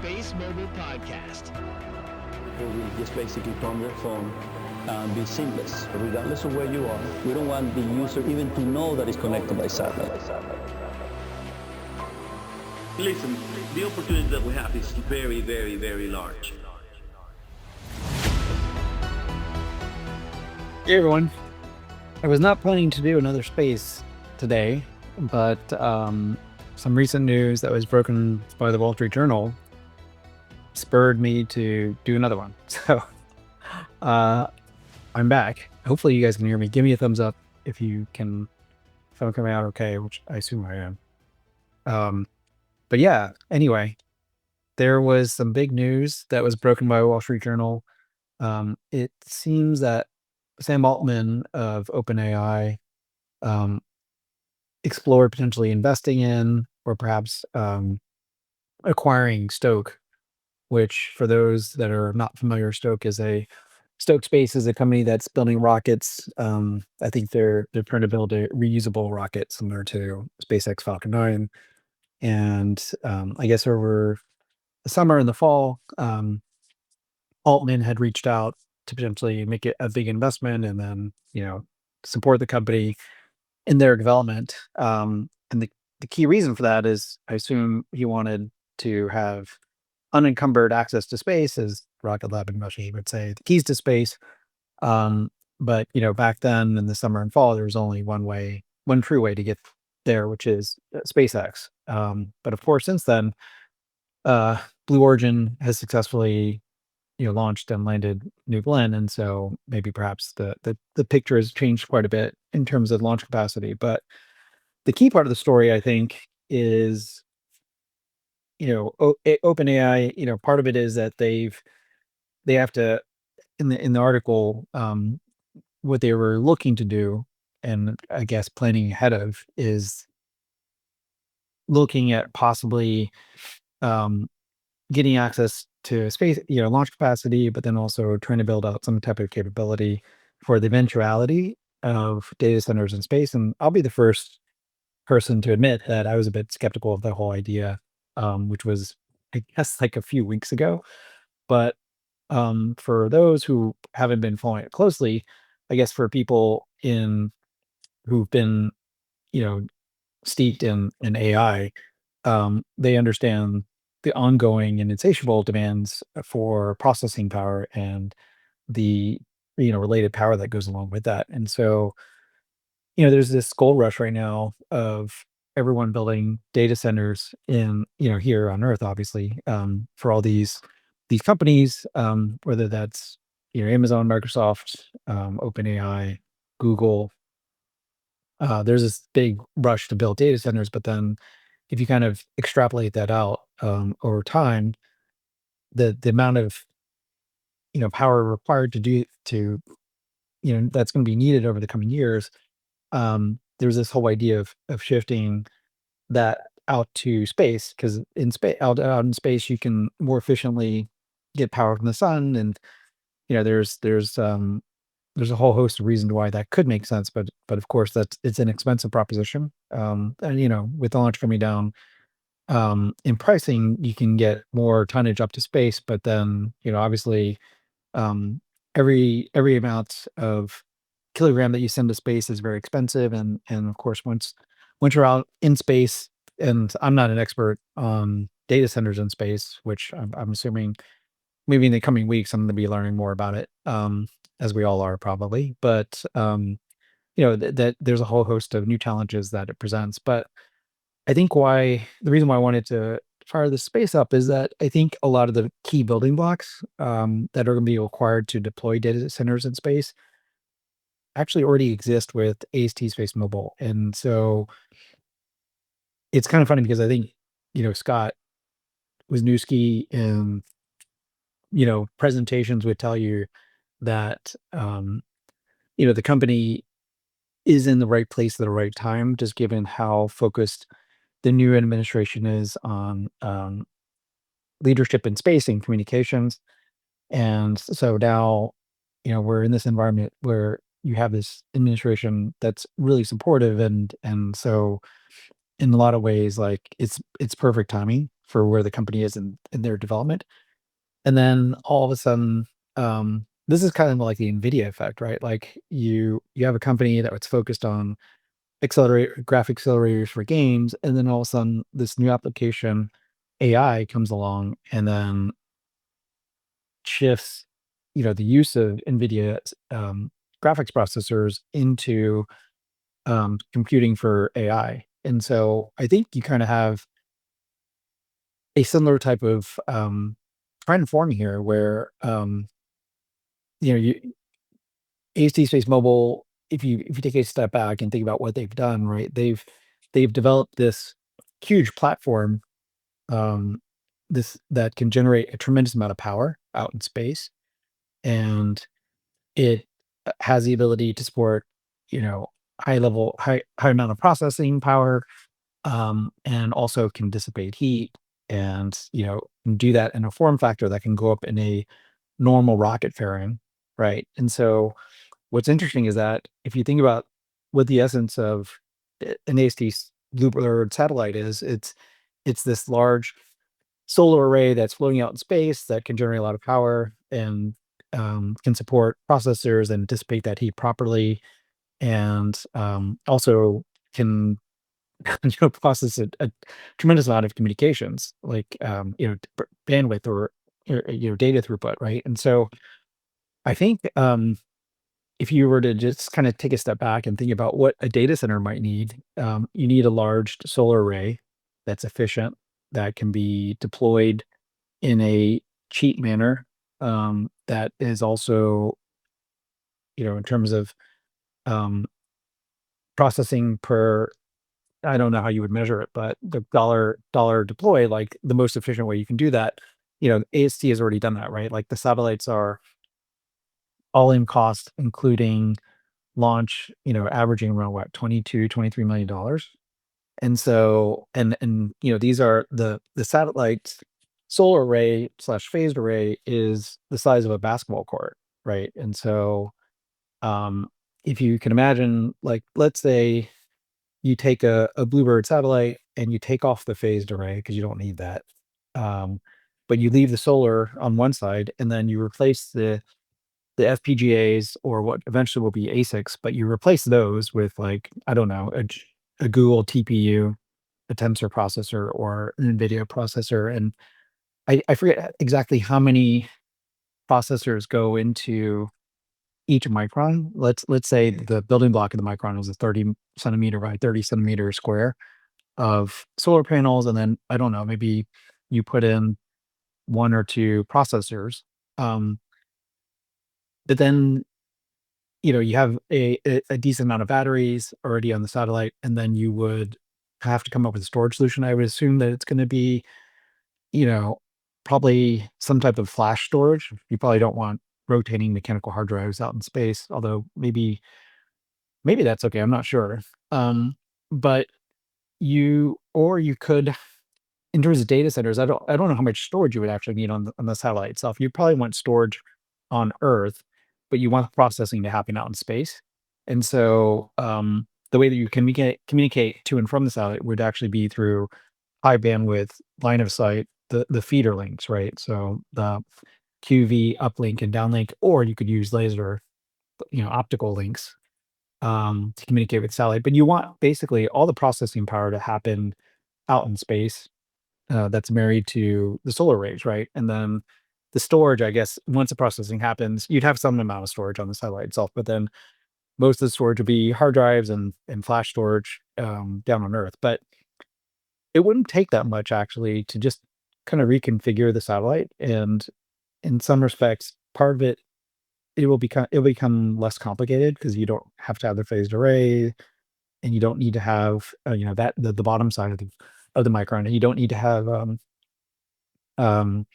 Space Mobile Podcast. We just basically from your phone be seamless, regardless of where you are. We don't want the user even to know that it's connected by satellite. Listen, the opportunity that we have is very, very, very large. Hey everyone. I was not planning to do another space today, but some recent news that was broken by the Wall Street Journal spurred me to do another one. So I'm back. Hopefully you guys can hear me. Give me a thumbs up if I'm coming out okay, which I assume I am. But yeah, anyway, there was some big news that was broken by Wall Street Journal. It seems that Sam Altman of OpenAI explored potentially investing in or perhaps acquiring Stoke, which for those that are not familiar, Stoke Space is a company that's building rockets. I think they're trying to build a reusable rocket similar to SpaceX Falcon 9. And I guess over the summer and the fall, Altman had reached out to potentially make it a big investment and then, support the company in their development. And the key reason for that is I assume he wanted to have unencumbered access to space, as Rocket Lab and Mushi would say, the keys to space. But back then in the summer and fall, there was only one true way to get there, which is SpaceX. But of course, since then, Blue Origin has successfully launched and landed New Glenn, and so maybe perhaps the picture has changed quite a bit in terms of launch capacity. But the key part of the story, I think, is OpenAI. Part of it is that they have to in the article, what they were looking to do, and I guess planning ahead of, is looking at possibly getting access to space, launch capacity, but then also trying to build out some type of capability for the eventuality of data centers in space. And I'll be the first person to admit that I was a bit skeptical of the whole idea, which was, I guess, like a few weeks ago. But for those who haven't been following it closely, I guess for people who've been, steeped in AI, they understand the ongoing and insatiable demands for processing power and the related power that goes along with that. And so, there's this gold rush right now of everyone building data centers in here on Earth, obviously, for all these companies, whether that's Amazon, Microsoft, OpenAI, Google. There's this big rush to build data centers, but then if you kind of extrapolate that out over time, the amount of power required that's going to be needed over the coming years. There's this whole idea of shifting that out to space, because in space, out in space, you can more efficiently get power from the sun, and there's a whole host of reasons why that could make sense, but of course it's an expensive proposition. And with the launch coming down in pricing, you can get more tonnage up to space, but then obviously um, every amount of kilogram that you send to space is very expensive, and of course once you're out in space, and I'm not an expert on data centers in space, which I'm assuming maybe in the coming weeks I'm going to be learning more about it, as we all are probably. But that there's a whole host of new challenges that it presents. But I think the reason why I wanted to fire this space up is that I think a lot of the key building blocks that are going to be required to deploy data centers in space actually already exist with AST Space Mobile. And so it's kind of funny because I think, Scott Wisniewski in, presentations would tell you that, the company is in the right place at the right time, just given how focused the new administration is on leadership in space and communications. And so now, we're in this environment where you have this administration that's really supportive, and so in a lot of ways, like it's perfect timing for where the company is in their development. And then all of a sudden, this is kind of like the NVIDIA effect, right? Like you have a company that was focused on graphic accelerators for games, and then all of a sudden this new application, AI, comes along and then shifts, the use of NVIDIA's graphics processors into computing for AI. And so I think you kind of have a similar type of trend forming here where you ASD Space Mobile, if you take a step back and think about what they've done, right? They've developed this huge platform, um, this that can generate a tremendous amount of power out in space, and it has the ability to support, you know, high amount of processing power, and also can dissipate heat, and can do that in a form factor that can go up in a normal rocket fairing, right? And so what's interesting is that if you think about what the essence of an AST Bluebird satellite is, it's this large solar array that's floating out in space that can generate a lot of power and can support processors and dissipate that heat properly, and also can process a tremendous amount of communications, like bandwidth or data throughput, right? And so I think if you were to just kind of take a step back and think about what a data center might need, you need a large solar array that's efficient, that can be deployed in a cheap manner, that is also, in terms of um, processing per, I don't know how you would measure it, but the dollar deploy, like the most efficient way you can do that, AST has already done that, right? Like the satellites are all in cost, including launch, averaging around what, 22, $23 million. And so, these are the satellites solar array slash phased array is the size of a basketball court, right? And so, um, if you can imagine, like, let's say you take a Bluebird satellite and you take off the phased array because you don't need that. Um, but you leave the solar on one side and then you replace the FPGAs, or what eventually will be ASICs, but you replace those with, like, I don't know, a Google TPU, a tensor processor, or an NVIDIA processor. And I forget exactly how many processors go into each micron. Let's say the building block of the micron was a 30 centimeter by 30 centimeter square of solar panels, and then I don't know, maybe you put in one or two processors. Um, but then you have a decent amount of batteries already on the satellite, and then you would have to come up with a storage solution. I would assume that it's going to be, you know, probably some type of flash storage. You probably don't want rotating mechanical hard drives out in space, although maybe that's okay. I'm not sure. But you could, in terms of data centers, I don't know how much storage you would actually need on the satellite itself. You probably want storage on Earth, but you want the processing to happen out in space. And so the way that you communicate to and from the satellite would actually be through high bandwidth line of sight, the feeder links, right? So the QV uplink and downlink, or you could use laser, optical links, to communicate with satellite. But you want basically all the processing power to happen out in space, that's married to the solar arrays, right? And then the storage, I guess, once the processing happens, you'd have some amount of storage on the satellite itself, but then most of the storage would be hard drives and flash storage, down on Earth. But it wouldn't take that much actually to just kind of reconfigure the satellite, and in some respects, part of it, it'll become less complicated because you don't have to have the phased array, and you don't need to have, that the bottom side of the micron, and you don't need to have um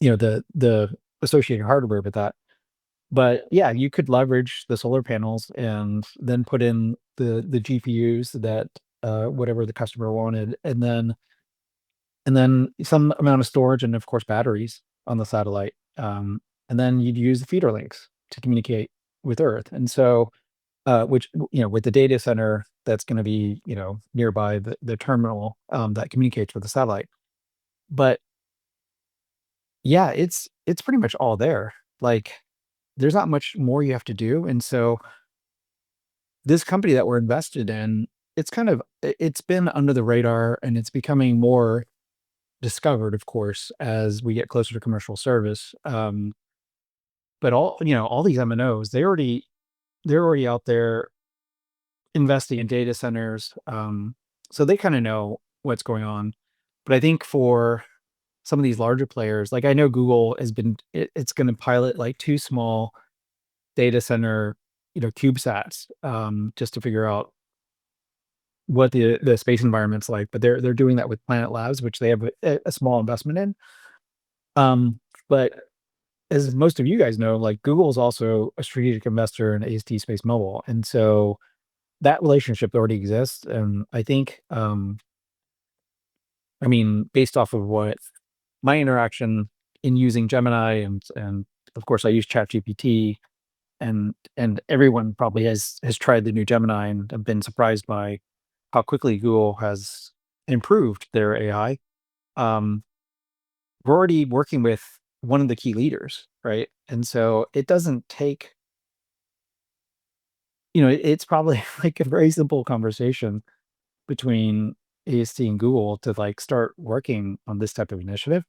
the associated hardware with that. But yeah, you could leverage the solar panels and then put in the GPUs that, whatever the customer wanted, and then some amount of storage, and of course batteries on the satellite. And then you'd use the feeder links to communicate with Earth. And so which with the data center that's going to be nearby the terminal that communicates with the satellite. But yeah, it's pretty much all there. Like, there's not much more you have to do, and so this company that we're invested in, it's been under the radar, and it's becoming more discovered, of course, as we get closer to commercial service. But all these MNOs, they're already out there investing in data centers, so they kind of know what's going on. But I think for some of these larger players, like I know Google it's going to pilot like two small data center, CubeSats, just to figure out what the space environment's like. But they're doing that with Planet Labs, which they have a small investment in. But as most of you guys know, like Google is also a strategic investor in AST Space Mobile, and so that relationship already exists. And I think, I mean, based off of what my interaction in using Gemini, and of course I use ChatGPT, and everyone probably has tried the new Gemini and have been surprised by how quickly Google has improved their AI. Um, we're already working with one of the key leaders, right? And so it doesn't take, it's probably like a very simple conversation between AST and Google to like start working on this type of initiative.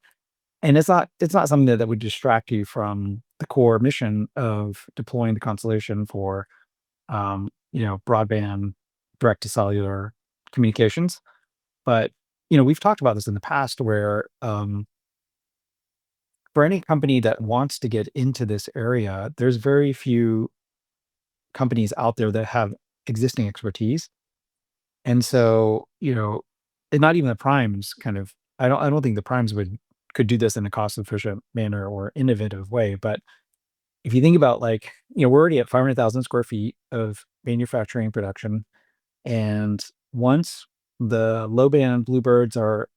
And it's not something that would distract you from the core mission of deploying the constellation for broadband direct to cellular communications. But we've talked about this in the past where for any company that wants to get into this area, there's very few companies out there that have existing expertise. And so, and not even the primes I don't think the primes could do this in a cost efficient manner or innovative way. But if you think about, like, we're already at 500,000 square feet of manufacturing production. And once the low band bluebirds are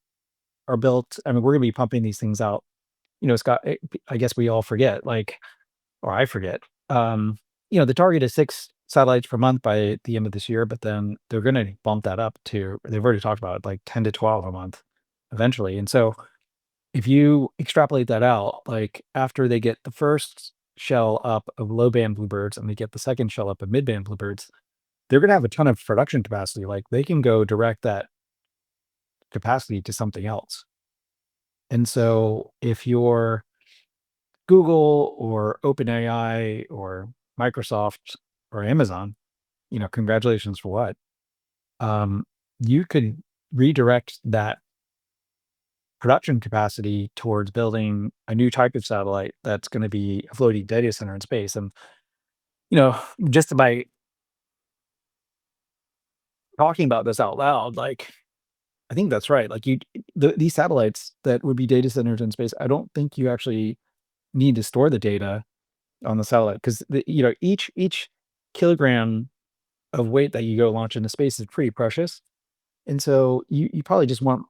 built, I mean, we're gonna be pumping these things out. Scott, I guess we all forget, like, or I forget. Um, the target is 6 satellites per month by the end of this year, but then they're gonna bump that up to, they've already talked about, like, 10 to 12 a month eventually. And so if you extrapolate that out, like, after they get the first shell up of low band bluebirds and they get the second shell up of mid band bluebirds, they're gonna have a ton of production capacity. Like, they can go direct that capacity to something else. And so if you're Google or OpenAI or Microsoft or Amazon, congratulations for what? Um, you could redirect that production capacity towards building a new type of satellite that's going to be a floating data center in space. And, you know, just by talking about this out loud, like, I think that's right. Like, these satellites that would be data centers in space, I don't think you actually need to store the data on the satellite, because each kilogram of weight that you go launch into space is pretty precious. And so you probably just want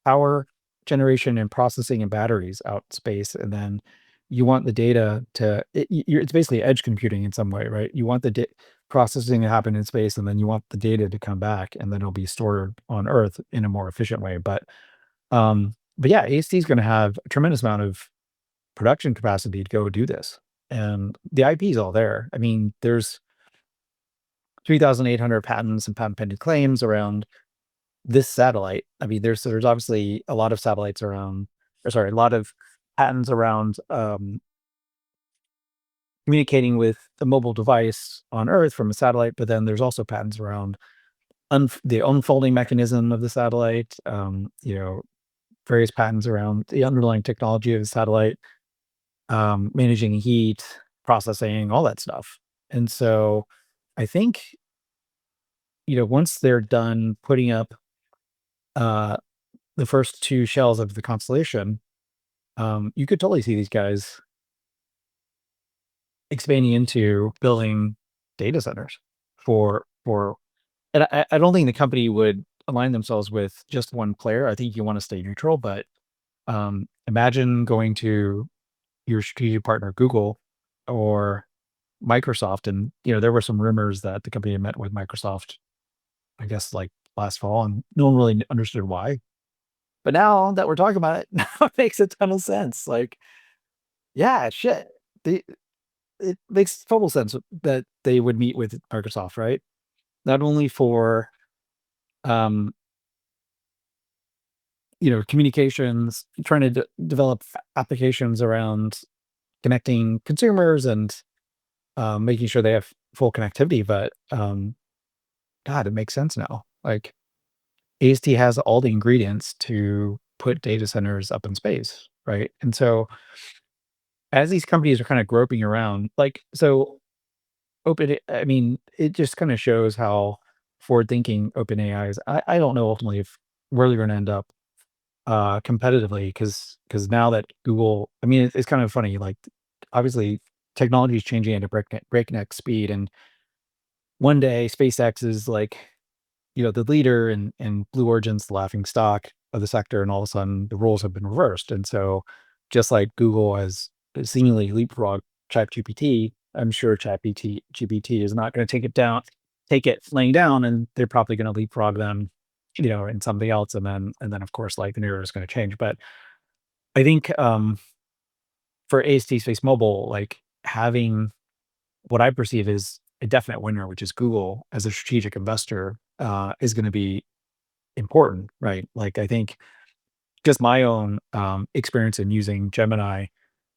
power generation and processing and batteries out in space, and then you want the data it's basically edge computing in some way, right? You want the processing to happen in space, and then you want the data to come back, and then it'll be stored on Earth in a more efficient way. But yeah, AST is going to have a tremendous amount of production capacity to go do this, and the IP is all there. I mean, there's 3,800 patents and patent pending claims around this satellite. I mean, there's obviously a lot of satellites around, or sorry, a lot of patents around communicating with a mobile device on Earth from a satellite. But then there's also patents around the unfolding mechanism of the satellite. Various patents around the underlying technology of the satellite, managing heat, processing, all that stuff. And so, I think once they're done putting up uh, the first two shells of the constellation, you could totally see these guys expanding into building data centers for and I don't think the company would align themselves with just one player. I think you want to stay neutral, but imagine going to your strategic partner Google, or Microsoft, and there were some rumors that the company had met with Microsoft, I guess, like last fall, and no one really understood why. But now that we're talking about it, now it makes a ton of sense. Like, yeah, shit. They, it makes total sense that they would meet with Microsoft, right? Not only for um, communications, trying to develop applications around connecting consumers and making sure they have full connectivity. But God, it makes sense now. Like, AST has all the ingredients to put data centers up in space, right? And so as these companies are kind of groping around, like, so I mean, it just kind of shows how forward thinking OpenAI is. I don't know ultimately if where they're going to end up competitively, because now that Google, I mean, it's kind of funny. Like, obviously, technology is changing at a breakneck speed, and one day SpaceX is like, the leader, and Blue Origin's the laughing stock of the sector, and all of a sudden the roles have been reversed. And so, just like Google has seemingly leapfrogged ChatGPT, I'm sure GPT is not going to take it laying down, and they're probably going to leapfrog them, in something else, and then of course, like, the narrative is going to change. But I think for AST Space Mobile, like, having what I perceive is a definite winner, which is Google as a strategic investor, is going to be important, right? Like, I think just my own experience in using Gemini,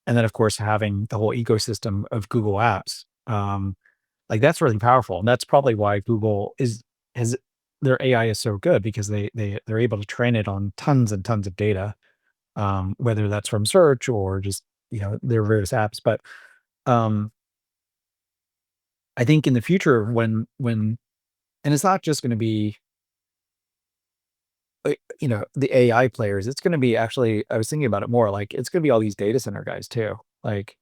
and then of course having the whole ecosystem of Google Apps, like, that's really powerful, and that's probably why Google has their AI is so good, because they're able to train it on tons and tons of data, whether that's from search or just their various apps. But um, I think in the future, when and it's not just going to be the AI players, it's going to be, actually, I was thinking about it more, like, it's going to be all these data center guys too, like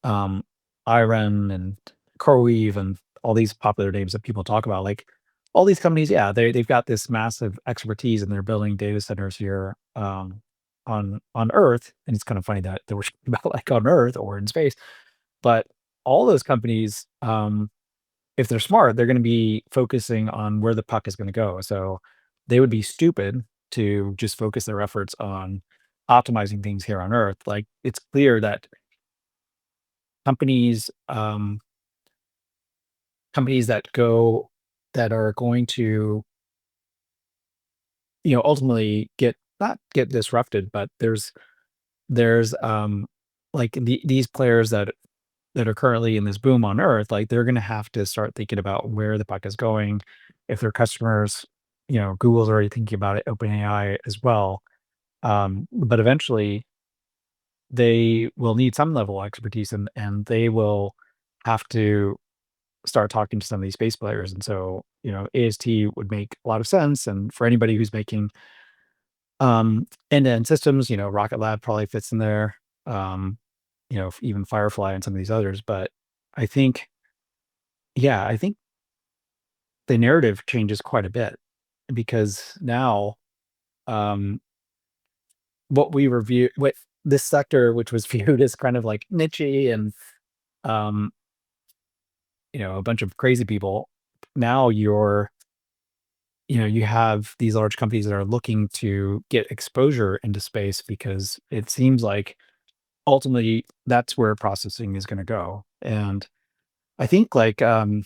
um, Iron and CoreWeave and all these popular names that people talk about. Like, all these companies, yeah, they've got this massive expertise, and they're building data centers here on Earth. And it's kind of funny that they were talking about, like, on Earth or in space. But all those companies, if they're smart, they're going to be focusing on where the puck is going to go. So they would be stupid to just focus their efforts on optimizing things here on Earth. Like, it's clear that companies companies that are going to, ultimately not get disrupted, but there's like, these players that are currently in this boom on Earth, like, they're going to have to start thinking about where the puck is going. If their customers, Google's already thinking about it, OpenAI as well. But eventually they will need some level of expertise, and they will have to start talking to some of these space players. And so, AST would make a lot of sense. And for anybody who's making end-to-end systems, Rocket Lab probably fits in there. Um, even Firefly and some of these others. But I think, yeah, I think the narrative changes quite a bit, because now, um, what this sector, which was viewed as kind of like nichey and, um, a bunch of crazy people, now you have these large companies that are looking to get exposure into space, because it seems like ultimately that's where processing is going to go. And I think, like, the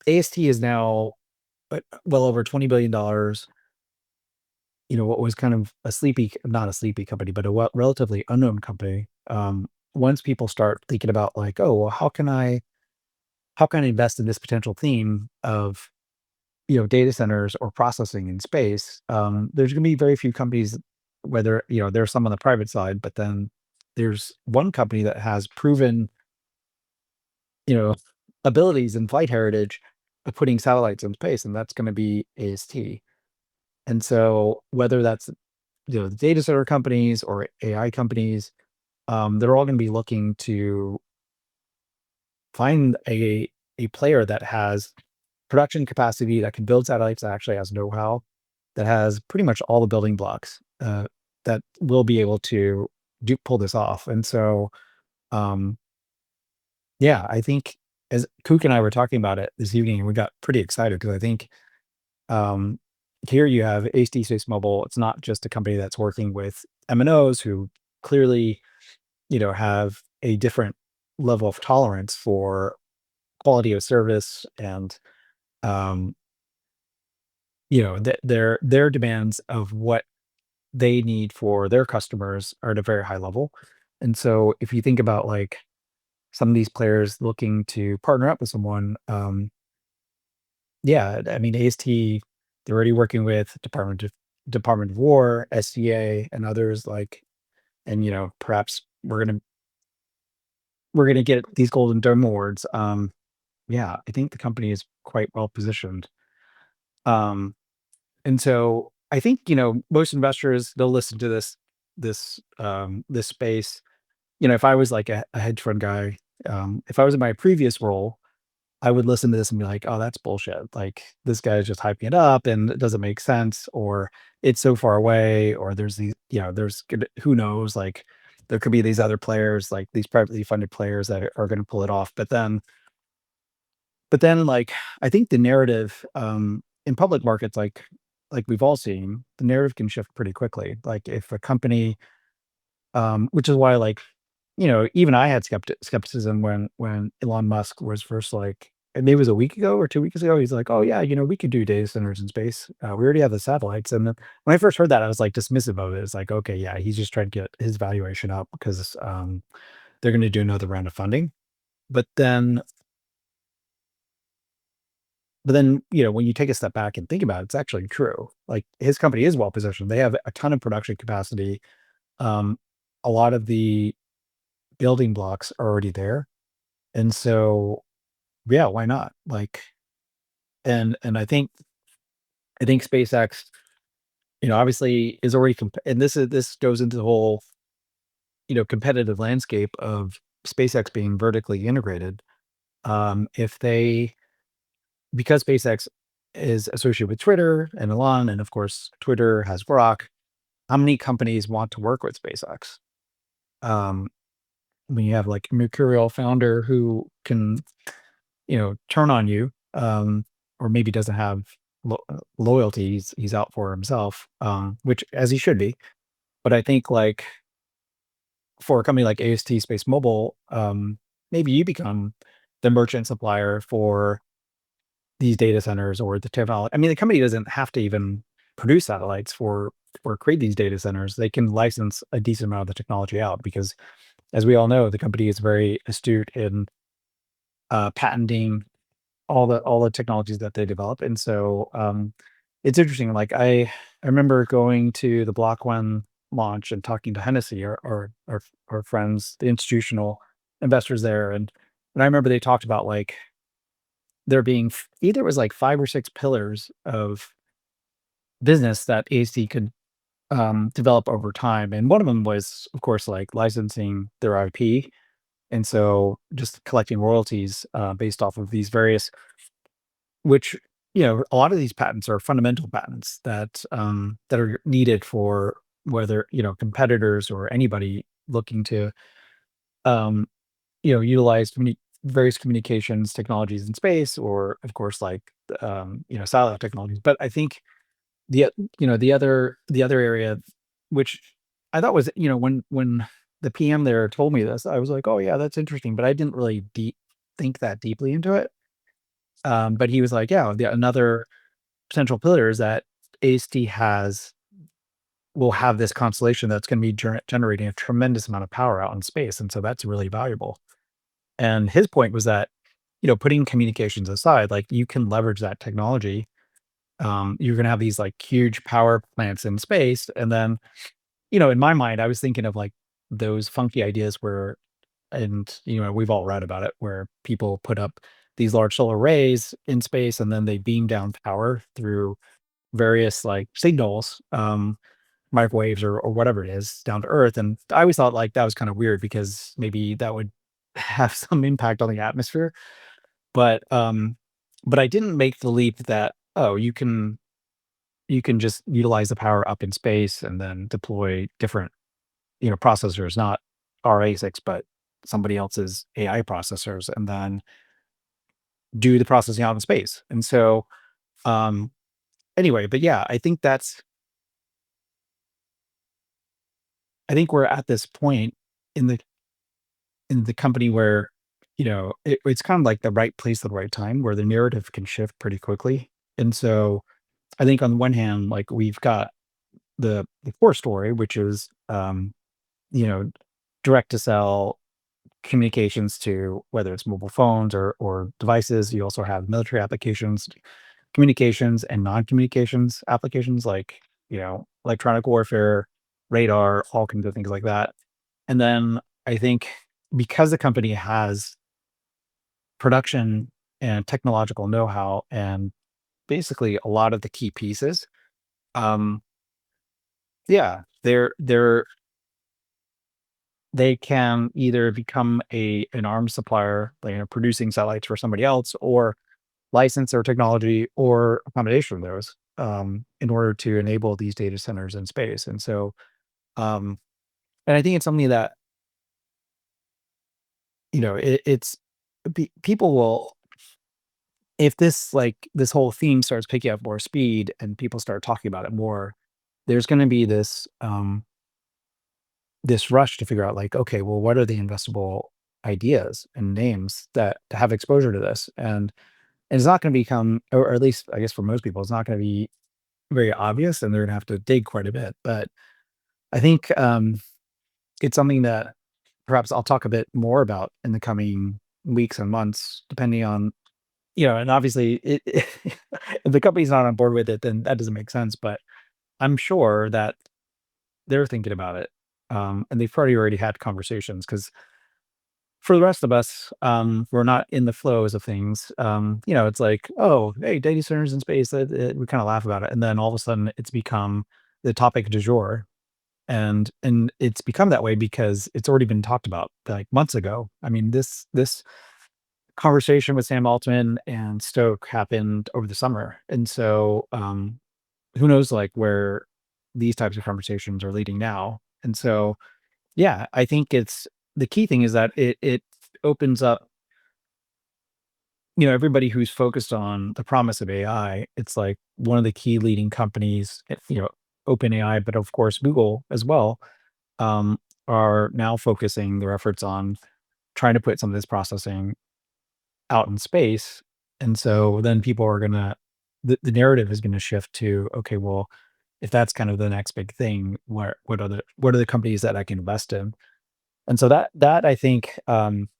AST is now well over $20 billion. What was kind of not a sleepy company, but a relatively unknown company. Once people start thinking about, like, oh, well, how can I invest in this potential theme of, data centers or processing in space? There's going to be very few companies, whether, there's some on the private side, but then there's one company that has proven, you know, abilities and flight heritage of putting satellites in space, and that's going to be AST. And so, whether that's, the data center companies or AI companies, they're all going to be looking to find a player that has production capacity, that can build satellites, that actually has know-how, that has pretty much all the building blocks, that will be able to pull this off. And so, Um, yeah, I think as Kook and I were talking about it this evening, we got pretty excited because I think um, here you have HD Space Mobile. It's not just a company that's working with MNOs who clearly, have a different level of tolerance for quality of service and um, their demands of what they need for their customers are at a very high level. And so if you think about like some of these players looking to partner up with someone, yeah, I mean AST, they're already working with Department of War, SDA, and others like, and perhaps we're gonna get these Golden Dome awards. Yeah, I think the company is quite well positioned. Um, and so I think most investors they'll listen to this space. If I was like a hedge fund guy, if I was in my previous role, I would listen to this and be like, "Oh, that's bullshit. Like this guy is just hyping it up and it doesn't make sense, or it's so far away, or there's these, who knows, like there could be these other players, like these privately funded players that are going to pull it off." But then like I think the narrative in public markets like we've all seen, the narrative can shift pretty quickly. Like if a company which is why like even I had skepticism when Elon Musk was first like, and maybe it was a week ago or 2 weeks ago, he's like, "Oh yeah, we could do data centers in space. We already have the satellites." And then when I first heard that, I was like dismissive of it. It's like, okay, yeah, he's just trying to get his valuation up because they're going to do another round of funding. But then, when you take a step back and think about it, it's actually true. Like his company is well positioned. They have a ton of production capacity. Um, a lot of the building blocks are already there, and so yeah, why not? Like, and I think SpaceX, obviously is already and this goes into the whole, competitive landscape of SpaceX being vertically integrated. If they Because SpaceX is associated with Twitter and Elon, and of course Twitter has Grok, how many companies want to work with SpaceX? Um, when you have like a mercurial founder who can turn on you, or maybe doesn't have loyalty. He's out for himself, which as he should be. But I think like for a company like AST Space Mobile, maybe you become the merchant supplier for these data centers or the technology. I mean, the company doesn't have to even produce satellites for or create these data centers. They can license a decent amount of the technology out because, as we all know, the company is very astute in patenting all the technologies that they develop. And so it's interesting. Like I remember going to the Block One launch and talking to Hennessy or friends, the institutional investors there, and I remember they talked about like there being either it was like 5 or 6 pillars of business that AC could develop over time, and one of them was, of course, like licensing their IP, and so just collecting royalties based off of these various. Which, a lot of these patents are fundamental patents that are needed for whether, competitors or anybody looking to, um, utilize various communications technologies in space or, of course, like, satellite technologies. But I think the other area, which I thought was, when the PM there told me this, I was like, "Oh, yeah, that's interesting," but I didn't really think that deeply into it. But he was like, "Yeah, another potential pillar is that AST will have this constellation that's gonna be generating a tremendous amount of power out in space, and so that's really valuable." And his point was that, putting communications aside, like, you can leverage that technology. You're gonna have these, like, huge power plants in space, and then, in my mind, I was thinking of, like, those funky ideas where we've all read about it, where people put up these large solar arrays in space, and then they beam down power through various, like, signals, microwaves or whatever it is, down to Earth, and I always thought, like, that was kinda weird because maybe that would have some impact on the atmosphere, but, I didn't make the leap that, oh, you can just utilize the power up in space and then deploy different, processors, not our ASICs, but somebody else's AI processors and then do the processing out in space. And so, um, anyway, but yeah, I think we're at this point in the company where, it's kind of like the right place at the right time where the narrative can shift pretty quickly. And so I think on the one hand, like we've got the core story, which is you know, direct to cell communications to whether it's mobile phones or devices. You also have military applications, communications and non-communications applications like, electronic warfare, radar, all kinds of things like that. And then I think because the company has production and technological know-how and basically a lot of the key pieces, um, yeah, they can either become an arms supplier, like, producing satellites for somebody else, or license their technology or a combination of those, in order to enable these data centers in space. And so, um, and I think it's something that, it's people will, if this whole theme starts picking up more speed and people start talking about it more, there's going to be this rush to figure out like, okay, well, what are the investable ideas and names that have exposure to this? And it's not going to become, or at least I guess for most people, it's not going to be very obvious, and they're going to have to dig quite a bit. But I think it's something that perhaps I'll talk a bit more about in the coming weeks and months, depending on, and obviously, if the company's not on board with it, then that doesn't make sense. But I'm sure that they're thinking about it, and they've probably already had conversations because for the rest of us, we're not in the flows of things. It's like, oh, hey, data centers in space. We kind of laugh about it, and then all of a sudden, it's become the topic du jour, and it's become that way because it's already been talked about like months ago. I mean, this conversation with Sam Altman and Stoke happened over the summer, and so who knows, like where these types of conversations are leading now. And so, yeah, I think it's the key thing is that it opens up, everybody who's focused on the promise of AI. It's like one of the key leading companies, OpenAI, but of course Google as well, um, are now focusing their efforts on trying to put some of this processing out in space. And so then people are gonna the narrative is gonna shift to, okay, well, if that's kind of the next big thing, what are the companies that I can invest in? And so that I think, that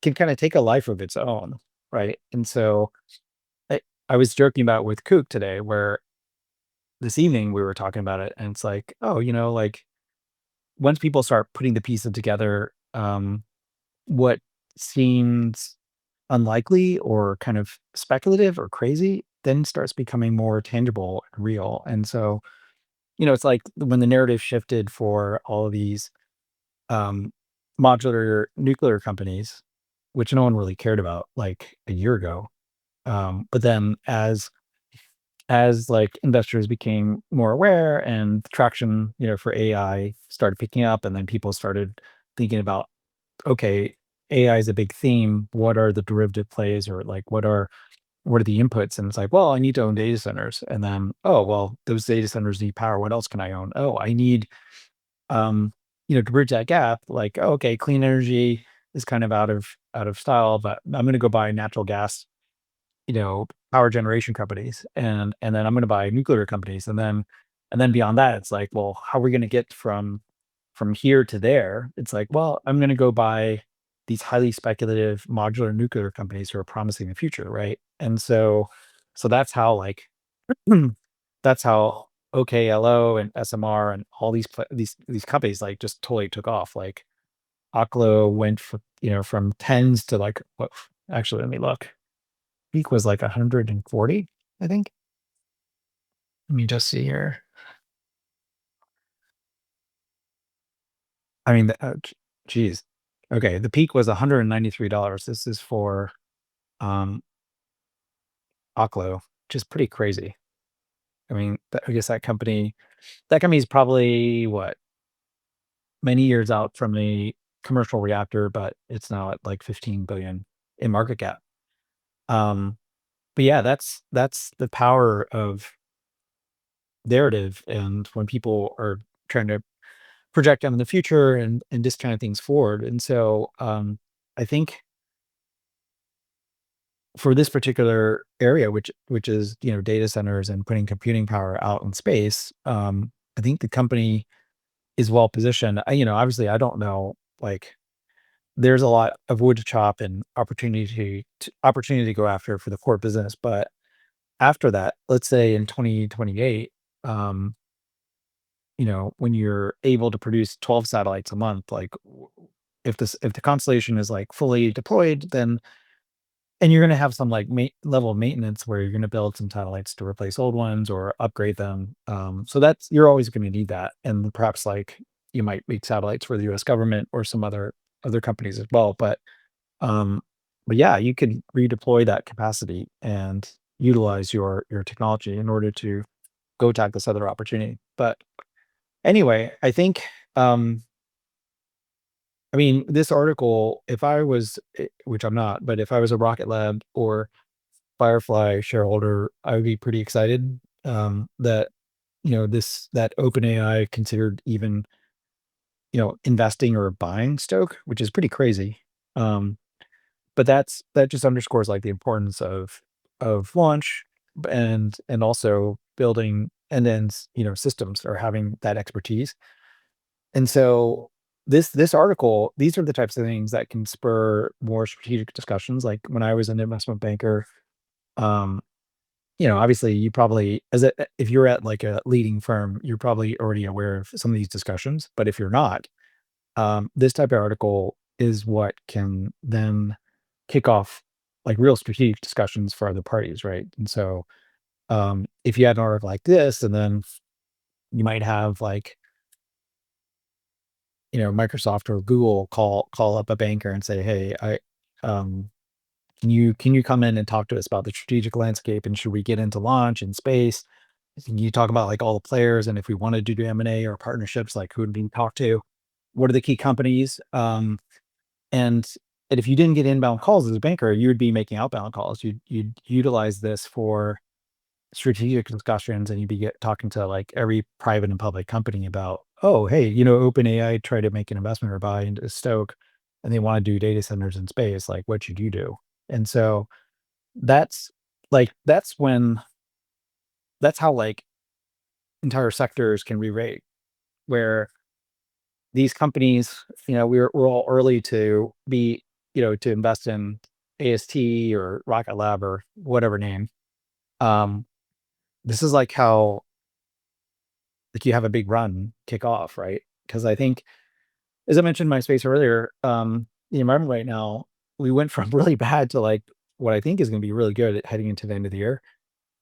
can kinda take a life of its own, right? And so I I was joking about with Kook today, where this evening we were talking about it, and it's like, oh, like once people start putting the pieces together, what seems unlikely or kind of speculative or crazy then starts becoming more tangible and real. And so, it's like when the narrative shifted for all of these um, modular nuclear companies, which no one really cared about like a year ago. But then as like investors became more aware and traction, for AI started picking up, and then people started thinking about, okay, AI is a big theme. What are the derivative plays, or like what are the inputs? And it's like, well, I need to own data centers. And then, oh, well, those data centers need power. What else can I own? Oh, I need, to bridge that gap. Like, oh, okay, clean energy is kind of out of style, but I'm going to go buy natural gas, power generation companies, and then I'm going to buy nuclear companies, and then beyond that, it's like, well, how are we going to get from here to there? It's like, well, I'm going to go buy these highly speculative modular nuclear companies who are promising the future, right? And so that's how like that's how OKLO and SMR and all these companies like just totally took off. Like Oklo went from tens to like what? Actually, let me look. Peak was like 140, I think. Let me just see here. I mean, geez. Okay, the peak was $193. This is for um Oklo, which is pretty crazy. I mean, I guess that company is probably what? many years out from a commercial reactor, but it's now at like 15 billion in market cap. Um, but yeah, that's the power of narrative, and when people are trying to project out in the future and just kind of things forward. And so I think for this particular area, which is, data centers and putting computing power out in space, I think the company is well positioned. Obviously, I don't know, like, there's a lot of wood to chop and opportunity to go after for the core business. But after that, let's say in 2028, um, when you're able to produce 12 satellites a month, like, if the constellation is like fully deployed, then and you're going to have some like level of maintenance where you're going to build some satellites to replace old ones or upgrade them. So that's, you're always going to need that, and perhaps like you might make satellites for the U.S. government or some other companies as well. Um, but yeah, you could redeploy that capacity and utilize your technology in order to go tackle this other opportunity. But anyway, I think, um, I mean, this article, if I was, which I'm not, but if I was a Rocket Lab or Firefly shareholder, I would be pretty excited, that, that OpenAI considered even, investing or buying Stoke, which is pretty crazy. Um, but that just underscores like the importance of launch, and also building and then systems, or having that expertise. And so this article, these are the types of things that can spur more strategic discussions. Like when I was an investment banker, um, obviously you probably, if you're at like a leading firm, you're probably already aware of some of these discussions. But if you're not, this type of article is what can then kick off like real strategic discussions for other parties, right? And so, if you had an article like this, and then you might have like, Microsoft or Google call up a banker and say, "Hey, um, can you come in and talk to us about the strategic landscape, and should we get into launch in space? Can you talk about like all the players, and if we wanted to do M&A or partnerships, like who would we talk to? What are the key companies?" And and if you didn't get inbound calls as a banker, you would be making outbound calls. You'd utilize this for strategic discussions, and you'd be talking to like every private and public company about, oh, hey, OpenAI tried to make an investment or buy into Stoke, and they want to do data centers in space. Like, what should you do? And so that's that's when that's how like entire sectors can re-rate, where these companies, we're all early to be, to invest in AST or Rocket Lab or whatever name. Um, this is like how, like, you have a big run kick off, right? Because I think, as I mentioned in my space earlier, the environment right now, we went from really bad to like what I think is going to be really good at heading into the end of the year.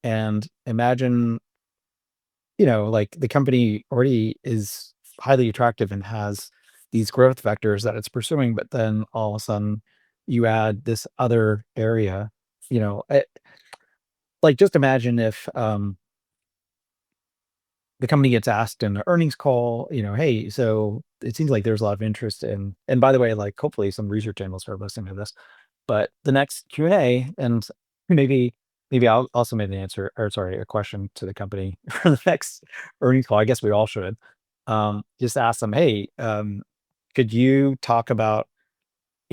And imagine, like the company already is highly attractive and has these growth vectors that it's pursuing, but then all of a sudden you add this other area, like, just imagine if, the company gets asked in an earnings call, hey, so it seems like there's a lot of interest in, and by the way, like hopefully some research analysts are listening to this, but the next Q&A, and maybe I'll also make an answer, or sorry, a question to the company for the next earnings call. I guess we all should, just ask them, hey, could you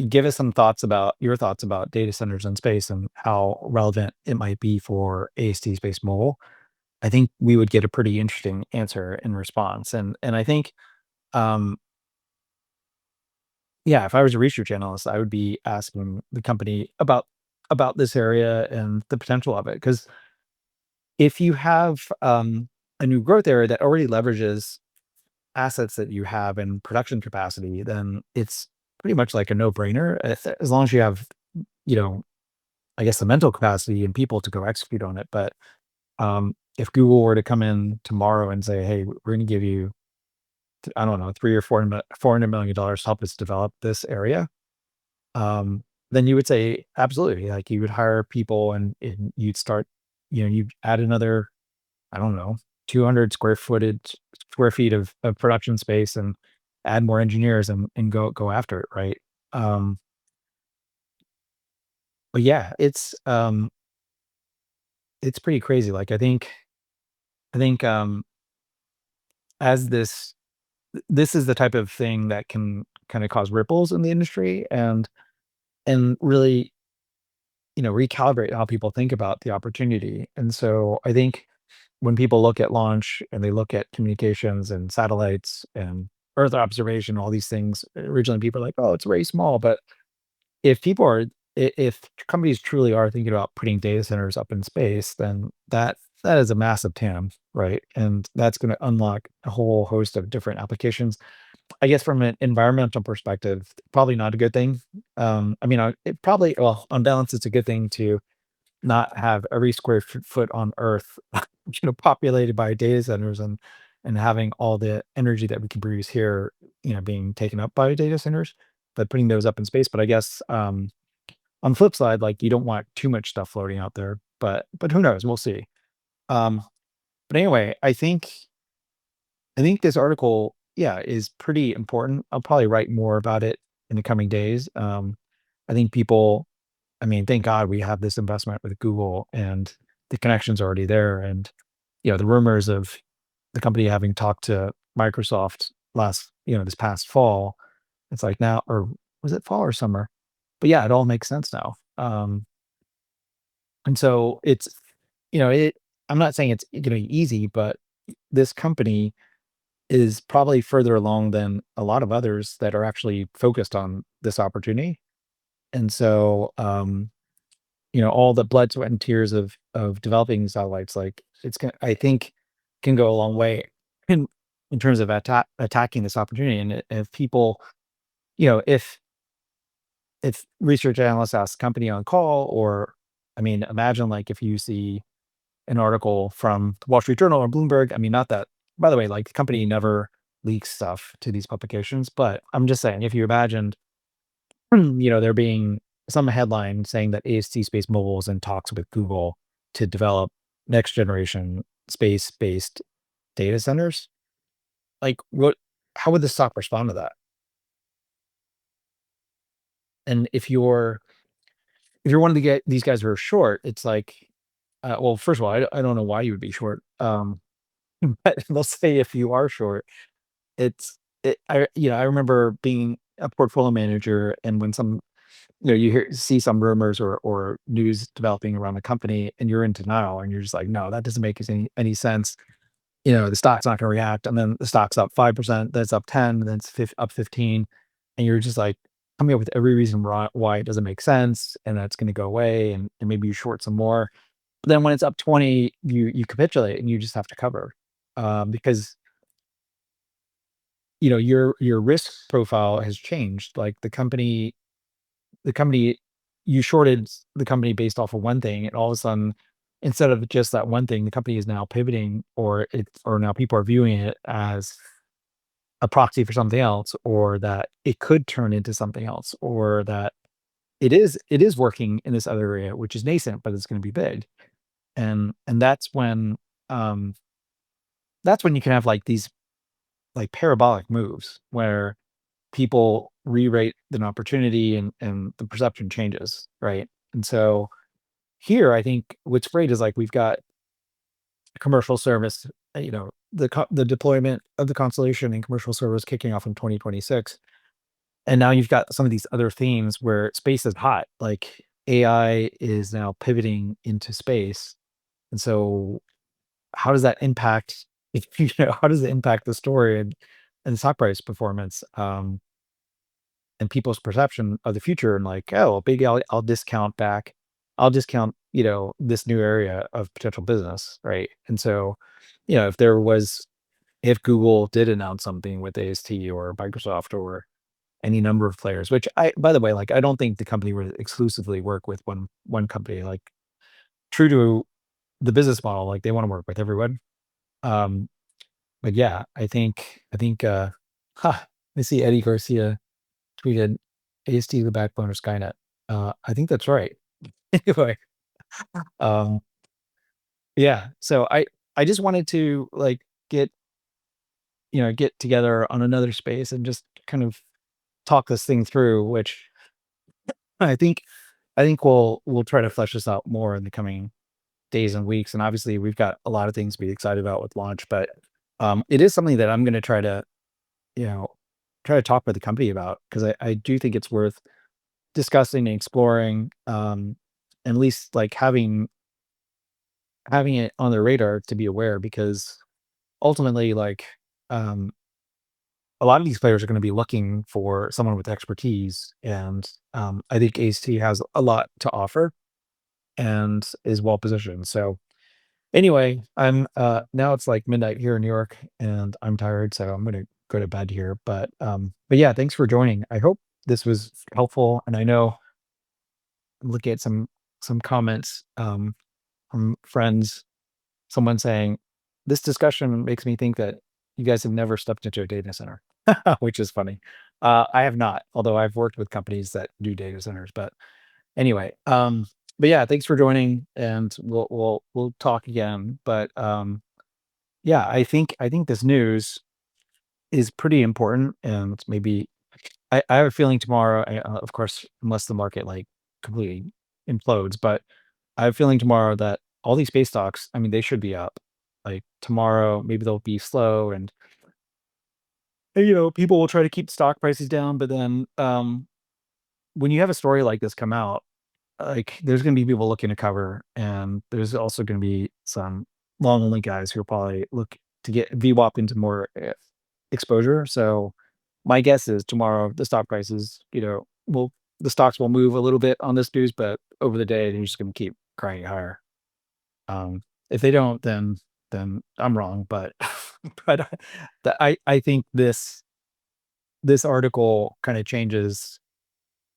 give us some thoughts about your thoughts about data centers in space and how relevant it might be for AST Space Mobile. I think we would get a pretty interesting answer in response. And I think, um, yeah, if I was a research analyst, I would be asking the company about this area and the potential of it. Because if you have, a new growth area that already leverages assets that you have in production capacity, then it's pretty much like a no-brainer, as long as you have, you know, I guess, the mental capacity and people to go execute on it. But if Google were to come in tomorrow and say, "Hey, we're going to give you, I don't know, 3 or 4 $400 million to help us develop this area," then you would say absolutely. Like, you would hire people, and you'd start, you'd add another, I don't know, 200 square feet of production space, and add more engineers and go after it, right? Um, but yeah, it's pretty crazy. Like I think as this is the type of thing that can kind of cause ripples in the industry and really, recalibrate how people think about the opportunity. And so I think when people look at launch and they look at communications and satellites and Earth observation, all these things, originally people are like, oh, it's very small. But if people are, if companies truly are thinking about putting data centers up in space, then that is a massive TAM, right? And that's going to unlock a whole host of different applications. I guess from an environmental perspective, probably not a good thing. I mean, it probably, well, on balance, it's a good thing to not have every square foot on Earth, populated by data centers and having all the energy that we can produce here, being taken up by data centers, but putting those up in space. But I guess on the flip side, like you don't want too much stuff floating out there. But who knows? We'll see. Um, but anyway, I think this article, yeah, is pretty important. I'll probably write more about it in the coming days. I think people, I mean, thank God we have this investment with Google and the connection's already there. And, the rumors of the company having talked to Microsoft this past fall, it's like now, or was it fall or summer? But yeah, it all makes sense now. And so I'm not saying it's going to be easy, but this company is probably further along than a lot of others that are actually focused on this opportunity. And so, all the blood, sweat, and tears of developing satellites, like I think, can go a long way in in terms of attacking this opportunity. And if people, if research analysts ask company on call, or I mean, imagine like if you see an article from the Wall Street Journal or Bloomberg. I mean, not that, by the way, like the company never leaks stuff to these publications, but I'm just saying, if you imagined, there being some headline saying that AST Space Mobile is in talks with Google to develop next generation space based data centers, like how would the stock respond to that? And if you're one of these guys who are short, it's like, well, first of all, I don't know why you would be short. But let's say if you are short, I remember being a portfolio manager, and when you see some rumors or news developing around a company and you're in denial and you're just like, no, that doesn't make any sense. The stock's not going to react. And then the stock's up 5%, that's up 10, then it's up 15. And you're just like coming up with every reason why it doesn't make sense and that's going to go away. And maybe you short some more. But then when it's up 20, you capitulate and you just have to cover, because your risk profile has changed. Like the company, you shorted the company based off of one thing, and all of a sudden, instead of just that one thing, the company is now pivoting, or now people are viewing it as a proxy for something else, or that it could turn into something else, or that it is working in this other area, which is nascent, but it's going to be big. And um that's when you can have like these like parabolic moves where people re-rate an opportunity and the perception changes, right? And so here, I think what's great is like we've got a commercial service, the deployment of the constellation and commercial service kicking off in 2026. And now you've got some of these other themes where space is hot, like AI is now pivoting into space. And so how does that impact, how does it impact the story and the stock price performance? And people's perception of the future, and like, oh, maybe I'll discount back. I'll discount, this new area of potential business, right? And so, if Google did announce something with AST or Microsoft or any number of players, which by the way, like, I don't think the company would exclusively work with one company. Like, true to the business model, like they want to work with everyone. Um, but yeah, I think I see Eddie Garcia tweeted AST the backbone of Skynet. I think that's right. Anyway, um, yeah. So I just wanted to like get get together on another space and just kind of talk this thing through, which I think we'll try to flesh this out more in the coming days and weeks. And obviously, we've got a lot of things to be excited about with launch, but it is something that I'm going to you know, try to talk with the company about because I do think it's worth discussing and exploring, and at least like having it on their radar to be aware because ultimately, like, um, a lot of these players are going to be looking for someone with expertise, and I think ACT has a lot to offer and is well positioned. So anyway, I'm now it's like midnight here in New York, and I'm tired, so I'm gonna go to bed here. But yeah, thanks for joining. I hope this was helpful, and I know I'm looking at some comments from friends. Someone saying this discussion makes me think that you guys have never stepped into a data center, which is funny. I have not, although I've worked with companies that do data centers. But anyway, but yeah, thanks for joining, and we'll talk again. But yeah, I think this news is pretty important, and maybe I have a feeling tomorrow. Of course, unless the market like completely implodes, but I have a feeling tomorrow that all these space stocks, I mean, they should be up. Like tomorrow, maybe they'll be slow, and people will try to keep stock prices down. But then, when you have a story like this come out, like there's going to be people looking to cover, and there's also going to be some long only guys who will probably look to get VWAP into more exposure. So my guess is tomorrow the stock prices, will the stocks will move a little bit on this news, but over the day they're just going to keep crying higher. If they don't, then I'm wrong. But but I think this article kind of changes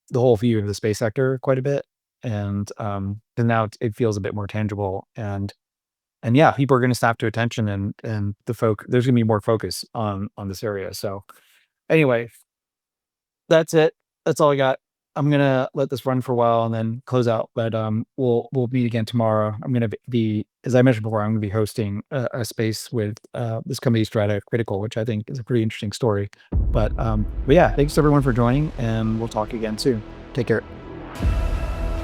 the whole view of the space sector quite a bit, and now it feels a bit more tangible, and yeah, people are going to snap to attention, and there's going to be more focus on this area. So anyway, that's it. That's all I got. I'm gonna let this run for a while and then close out. But we'll meet again tomorrow. I'm gonna be, as I mentioned before, I'm gonna be hosting a space with this company Strata Critical, which I think is a pretty interesting story. But yeah, thanks everyone for joining, and we'll talk again soon. Take care.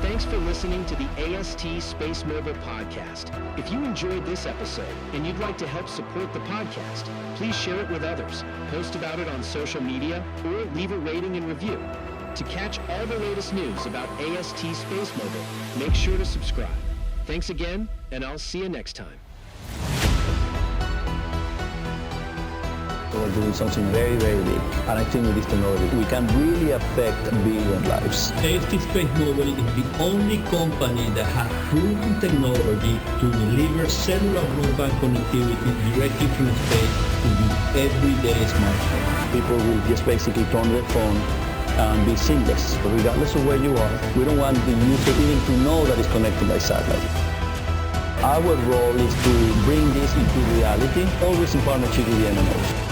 Thanks for listening to the AST Space Mobile Podcast. If you enjoyed this episode and you'd like to help support the podcast, please share it with others, post about it on social media, or leave a rating and review. To catch all the latest news about AST Space Mobile, make sure to subscribe. Thanks again, and I'll see you next time. We're doing something very, very big. And I think with this technology, we can really affect billion lives. AST Space Mobile is the only company that has proven technology to deliver cellular broadband connectivity directly from space to your everyday smartphone. People will just basically turn their phone and be seamless. Regardless of where you are, we don't want the user even to know that it's connected by satellite. Our role is to bring this into reality, always in partnership with the MNOs.